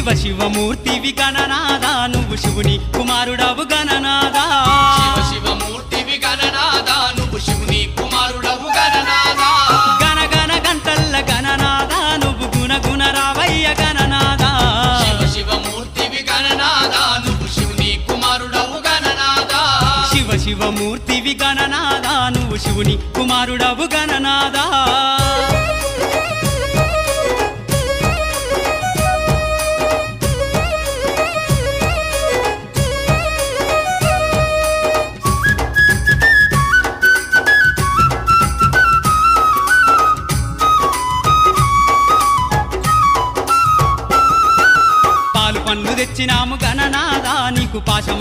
శివ శివమూర్తివి గణనాదా నువ్వు శివుని కుమారుడవు గణనాదా శివ శివమూర్తివి గణనాదా నువ్వు శివుని కుమారుడవు గణనాదా గణ గణ గంటల్ల గణనాదా నువ్వు గుణ గుణ రావయ్య గణనాదా శివ శివమూర్తివి గణనాదా నువ్వు శివుని కుమారుడవు గణనాదా శివ శివమూర్తివి గణనాదా నువ్వు శివుని కుమారుడవు గణనాదా పాలు పండ్లు తెచ్చినాము గణనాదా నీకు పాశమ